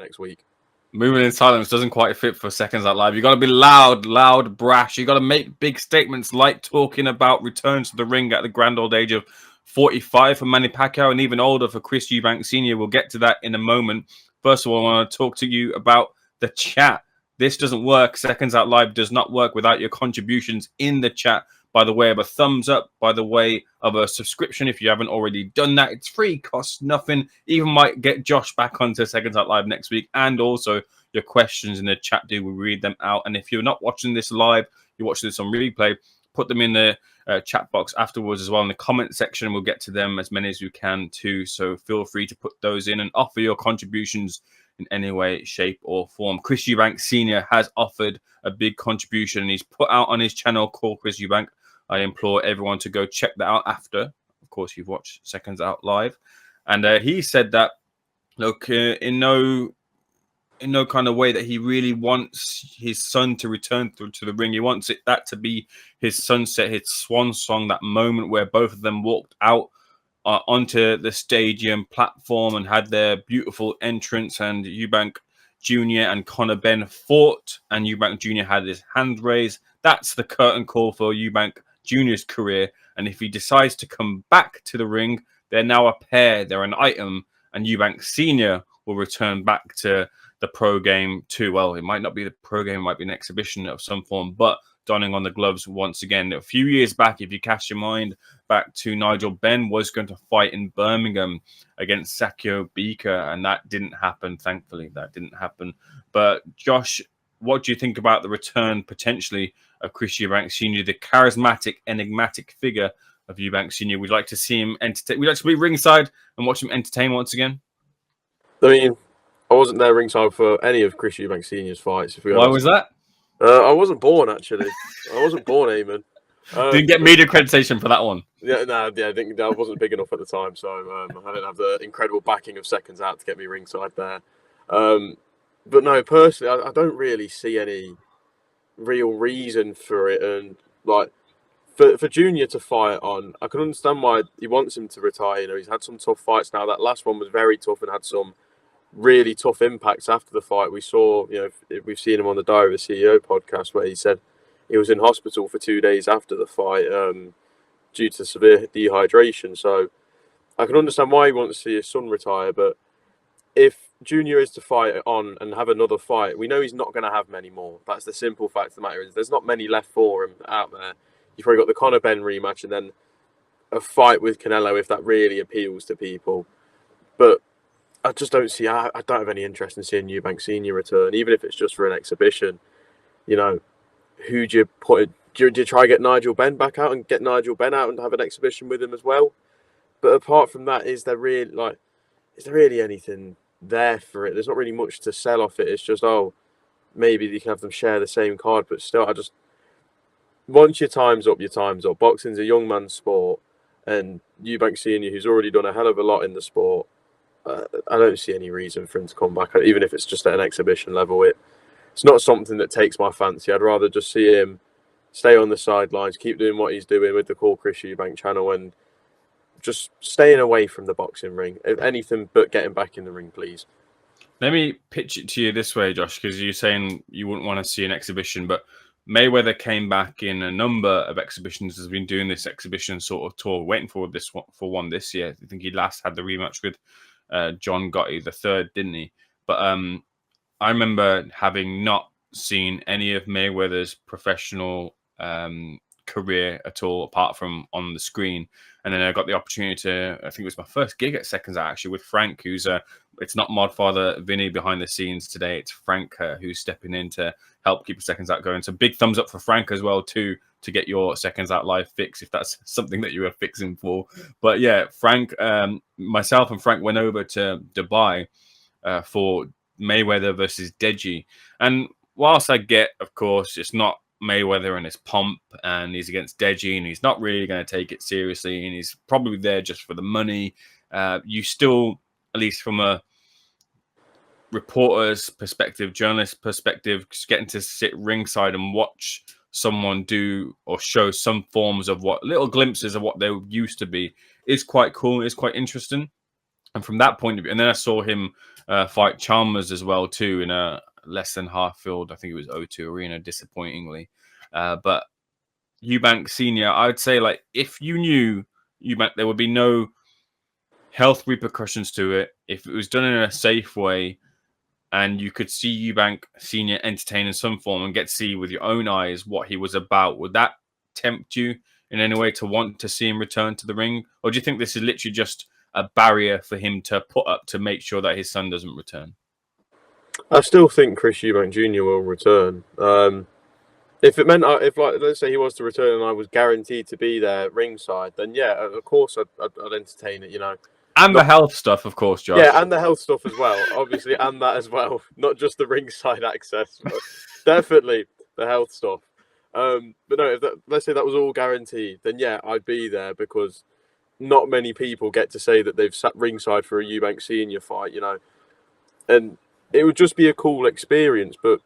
next week. Moving in silence doesn't quite fit for Seconds Out Live. You got to be loud, brash. You got to make big statements like talking about return to the ring at the grand old age of 45 for Manny Pacquiao and even older for Chris Eubank Sr. We'll get to that in a moment. First of all, I want to talk to you about the chat. This doesn't work. Seconds Out Live does not work without your contributions in the chat, by the way of a thumbs up, by the way of a subscription. If you haven't already done that, it's free, costs nothing. Even might get Josh back onto Seconds Out Live next week. And also your questions in the chat, we read them out. And if you're not watching this live, you're watching this on replay, put them in the chat box afterwards as well in the comment section. We'll get to them, as many as we can too. So feel free to put those in and offer your contributions in any way, shape or form. Chris Eubank Sr. has offered a big contribution, and he's put out on his channel called Chris Eubank. I implore everyone to go check that out after, of course, you've watched Seconds Out Live. And he said that, look, in no kind of way that he really wants his son to return to the ring. He wants that to be his sunset, his swan song, that moment where both of them walked out onto the stadium platform and had their beautiful entrance, and Eubank Jr. and Conor Benn fought, and Eubank Jr. had his hand raised. That's the curtain call for Eubank Jr.'s career. And if he decides to come back to the ring, they're now a pair, they're an item, and Eubank Sr. will return back to the pro game too. Well, it might not be the pro game, it might be an exhibition of some form, but donning on the gloves once again. A few years back, if you cast your mind back to, Nigel Benn was going to fight in Birmingham against Sakio Bika, and that didn't happen. Thankfully, that didn't happen. But Josh, what do you think about the return potentially of Chris Eubank Sr., the charismatic, enigmatic figure of Eubank Sr.? We'd like to see him entertain. We'd like to be ringside and watch him entertain once again. I mean, I wasn't there ringside for any of Chris Eubank Sr.'s fights. Why was that? I wasn't born, actually. I wasn't born, Eamon. Didn't get media accreditation for that one. Yeah, no, I think that wasn't big enough at the time, so I didn't have the incredible backing of Seconds Out to get me ringside there. But no, personally, I don't really see any real reason for it, and like for Junior to fight on, I can understand why he wants him to retire. You know, he's had some tough fights now. That last one was very tough and had some really tough impacts after the fight. We saw, you know, we've seen him on the Diary of the CEO podcast where he said he was in hospital for 2 days after the fight due to severe dehydration. So I can understand why he wants to see his son retire, but if Junior is to fight on and have another fight, we know he's not going to have many more. That's the simple fact of the matter. Is there's not many left for him out there. You've probably got the Conor Benn rematch and then a fight with Canelo if that really appeals to people. But I just don't see. I don't have any interest in seeing Eubank Senior return, even if it's just for an exhibition. You know, who do you put? Do you try to get Nigel Benn back out and get Nigel Benn out and have an exhibition with him as well? But apart from that, is there really anything there for it? There's not really much to sell off it. It's just, oh, maybe you can have them share the same card, but still, once your time's up, your time's up. Boxing's a young man's sport, and Eubank Senior, who's already done a hell of a lot in the sport, I don't see any reason for him to come back, even if it's just at an exhibition level. It's not something that takes my fancy. I'd rather just see him stay on the sidelines, keep doing what he's doing with the Call Chris Eubank channel, and just staying away from the boxing ring. If anything but getting back in the ring, please. Let me pitch it to you this way, Josh, because you're saying you wouldn't want to see an exhibition, but Mayweather came back in a number of exhibitions, has been doing this exhibition sort of tour, waiting for one this year. I think he last had the rematch with John Gotti the third, didn't he? But I remember having not seen any of Mayweather's professional career at all, apart from on the screen. And then I got the opportunity to, I think it was my first gig at Seconds Out, actually, with Frank, who's it's not Modfather Vinny behind the scenes today. It's Frank who's stepping in to help keep Seconds Out going. So big thumbs up for Frank as well, too, to get your Seconds Out Live fix, if that's something that you were fixing for. But yeah, Frank, myself and Frank went over to Dubai for Mayweather versus Deji. And whilst I get, of course, it's not Mayweather and his pomp, and he's against Deji, and he's not really going to take it seriously, and he's probably there just for the money. You still, at least from a reporter's perspective, journalist perspective, just getting to sit ringside and watch someone do or show some forms of what little glimpses of what they used to be is quite cool. It's quite interesting. And from that point of view, and then I saw him fight Chalmers as well too in a less than half filled, I think it was O2 Arena, disappointingly. But Eubank Senior, I would say, like, if you knew Eubank, there would be no health repercussions to it. If it was done in a safe way, and you could see Eubank Senior entertain in some form and get to see with your own eyes what he was about, would that tempt you in any way to want to see him return to the ring? Or do you think this is literally just a barrier for him to put up to make sure that his son doesn't return? I still think Chris Eubank Jr. will return. If it meant, if like let's say he was to return and I was guaranteed to be there ringside, then yeah, of course I'd entertain it. You know, And the health stuff, of course, Josh. yeah, and the health stuff as well, obviously, and that as well, not just the ringside access, but definitely the health stuff. But no, if let's say that was all guaranteed, then yeah, I'd be there because not many people get to say that they've sat ringside for a Eubank Senior fight, you know, and it would just be a cool experience. But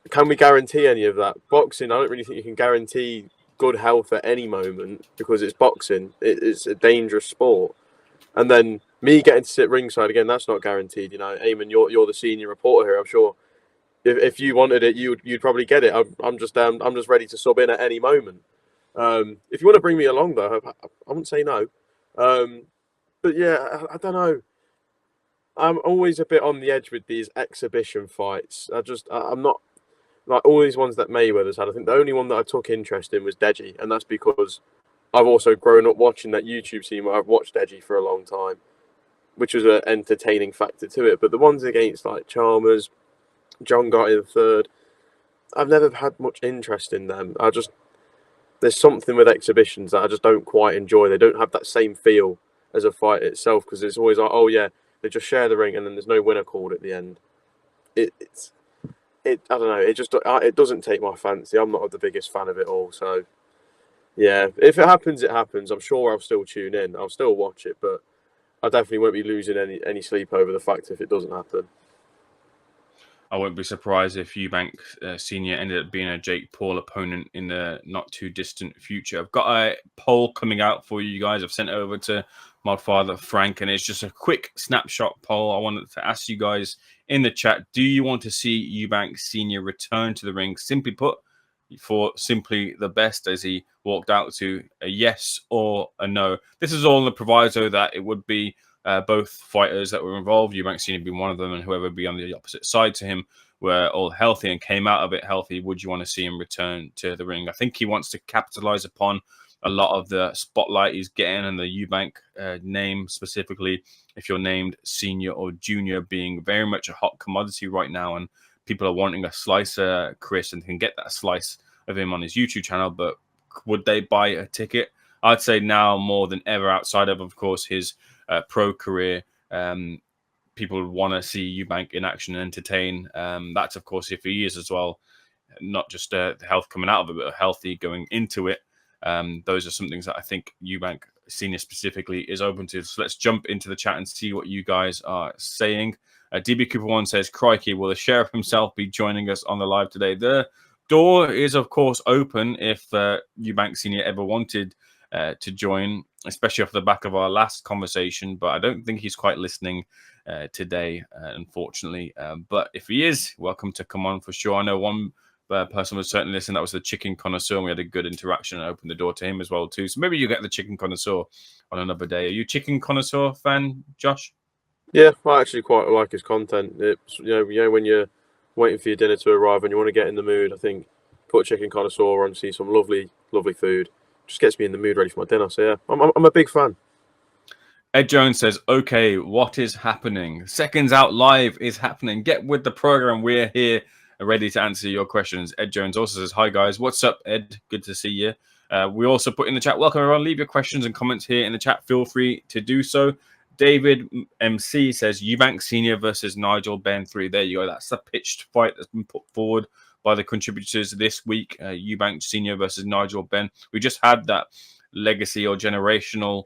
can we guarantee any of that? Boxing, I don't really think you can guarantee good health at any moment because it's boxing. It's a dangerous sport. And then me getting to sit ringside again, that's not guaranteed. You know, Eamon, you're the senior reporter here. I'm sure if you wanted it, you'd probably get it. I'm just ready to sub in at any moment. If you want to bring me along, though, I wouldn't say no. But yeah, I don't know. I'm always a bit on the edge with these exhibition fights. I'm not like all these ones that Mayweather's had. I think the only one that I took interest in was Deji, and that's because I've also grown up watching that YouTube scene where I've watched Deji for a long time, which was an entertaining factor to it. But the ones against like Chalmers, John Gotti III, I've never had much interest in them. There's something with exhibitions that I just don't quite enjoy. They don't have that same feel as a fight itself because it's always like, oh yeah, they just share the ring and then there's no winner called at the end. I don't know. It doesn't take my fancy. I'm not the biggest fan of it all. So yeah, if it happens, it happens. I'm sure I'll still tune in. I'll still watch it, but I definitely won't be losing any sleep over the fact if it doesn't happen. I won't be surprised if Eubank Senior ended up being a Jake Paul opponent in the not too distant future. I've got a poll coming out for you guys. I've sent it over to my father Frank, and it's just a quick snapshot poll. I wanted to ask you guys in the chat: do you want to see Eubank Senior return to the ring? Simply put, for simply the best, as he walked out to a yes or a no. This is all in the proviso that it would be both fighters that were involved, Eubank Senior being one of them, and whoever be on the opposite side to him, were all healthy and came out of it healthy. Would you want to see him return to the ring? I think he wants to capitalize upon a lot of the spotlight he's getting, and the Eubank name specifically, if you're named senior or junior, being very much a hot commodity right now, and people are wanting a slice of Chris and can get that slice of him on his YouTube channel. But would they buy a ticket? I'd say now more than ever, outside of course, his pro career, people would want to see Eubank in action and entertain. That's, of course, if he is as well, not just the health coming out of it, but healthy going into it. Those are some things that I think Eubank Senior specifically is open to. So let's jump into the chat and see what you guys are saying. DB Cooper 1 says, crikey, will the sheriff himself be joining us on the live today? The door is, of course, open if Eubank Senior ever wanted to join, especially off the back of our last conversation, but I don't think he's quite listening today, unfortunately. But if he is, welcome to come on for sure. I know one person was certainly listening. That was the chicken connoisseur, and we had a good interaction and opened the door to him as well too. So maybe you get the chicken connoisseur on another day. Are you a chicken connoisseur fan, Josh? Yeah, I actually quite like his content. It's you know when you're waiting for your dinner to arrive and you want to get in the mood, I think put chicken connoisseur on, see some lovely food. Just gets me in the mood ready for my dinner. So yeah, I'm a big fan. Ed Jones says, okay, what is happening? Seconds Out Live is happening. Get with the program. We're here ready to answer your questions. Ed Jones also says, hi guys. What's up, Ed? Good to see you. We also put in the chat, welcome everyone. Leave your questions and comments here in the chat. Feel free to do so. David MC says, Eubank Senior versus Nigel Benn 3. There you go. That's the pitched fight that's been put forward by the contributors this week. Eubank Senior versus Nigel Benn. We just had that legacy or generational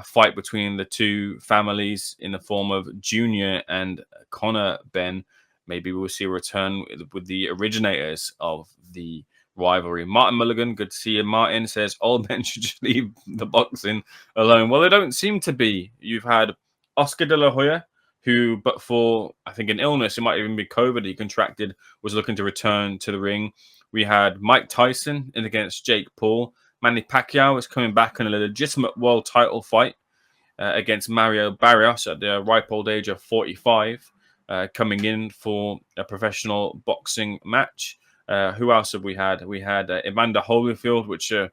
fight between the two families in the form of Junior and Connor Benn. Maybe we'll see a return with the originators of the rivalry. Martin Mulligan, good to see you. Martin says, all men should just leave the boxing alone. Well, they don't seem to be. You've had Oscar De La Hoya, who, but for, I think, an illness, it might even be COVID he contracted, was looking to return to the ring. We had Mike Tyson in against Jake Paul. Manny Pacquiao is coming back in a legitimate world title fight against Mario Barrios at the ripe old age of 45, coming in for a professional boxing match. Who else have we had? We had Evander Holyfield, which a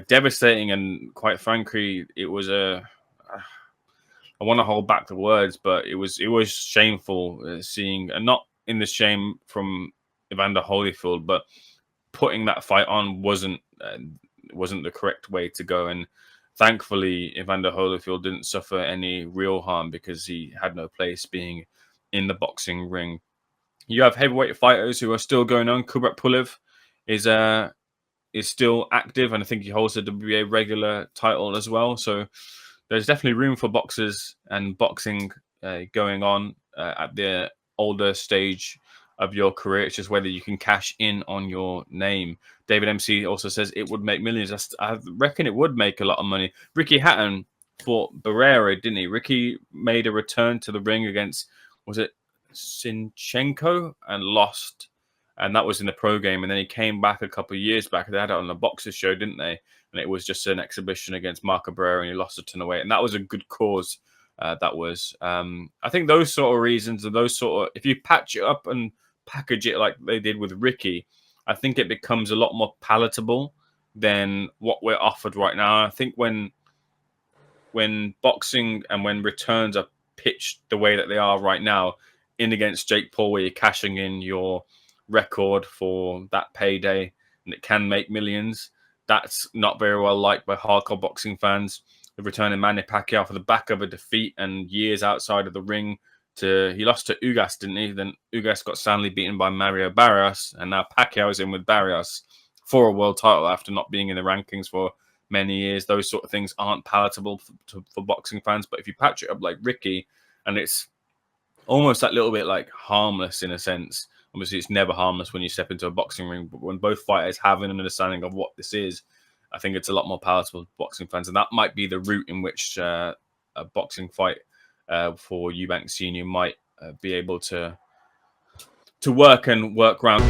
devastating, and quite frankly, it was I want to hold back the words, but it was shameful seeing, and not in the shame from Evander Holyfield, but putting that fight on wasn't the correct way to go. And thankfully, Evander Holyfield didn't suffer any real harm because he had no place being in the boxing ring. You have heavyweight fighters who are still going on. Kubrat Pulev is still active, and I think he holds the WBA regular title as well. So there's definitely room for boxers and boxing going on at the older stage of your career. It's just whether you can cash in on your name. David MC also says it would make millions. I reckon it would make a lot of money. Ricky Hatton fought Barrera, didn't he? Ricky made a return to the ring against, was it Sinchenko, and lost. And that was in the pro game. And then he came back a couple of years back. They had it on the Boxers show, didn't they? And it was just an exhibition against Marco Barrera, and he lost a ton of weight. And that was a good cause. That was. I think those sort of reasons, and those sort of, if you patch it up and package it like they did with Ricky, I think it becomes a lot more palatable than what we're offered right now. I think when boxing and when returns are pitched the way that they are right now, in against Jake Paul, where you're cashing in your record for that payday and it can make millions, that's not very well liked by hardcore boxing fans. The return of Manny Pacquiao for the back of a defeat and years outside of the ring. He lost to Ugas, didn't he? Then Ugas got soundly beaten by Mario Barrios, and now Pacquiao is in with Barrios for a world title after not being in the rankings for many years. Those sort of things aren't palatable for boxing fans. But if you patch it up like Ricky, and it's almost that little bit like harmless in a sense. Obviously, it's never harmless when you step into a boxing ring, but when both fighters have an understanding of what this is, I think it's a lot more palatable to boxing fans. And that might be the route in which a boxing fight for Eubank Senior might be able to work and work around.